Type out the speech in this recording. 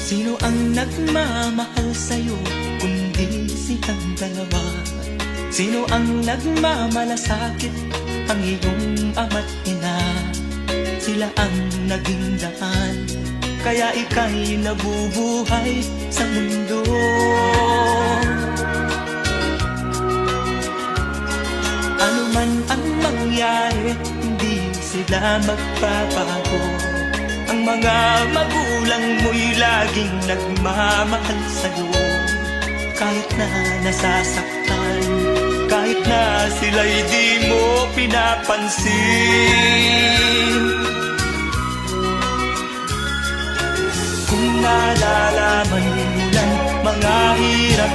Sino ang nagmamahal sa'yo kundi silang dalawa? Sino ang nagmamalasakit, ang iyong ama't ina? Sila ang naging daan, kaya ika'y nabubuhay sa mundo. Ano man ang mangyari, hindi sila magbabago. Ang mga magulang mo'y laging nagmamahal sa'yo. Kahit na nasasaktan, kahit na sila'y di mo pinapansin. Kung nalalaman mo lang mga hirap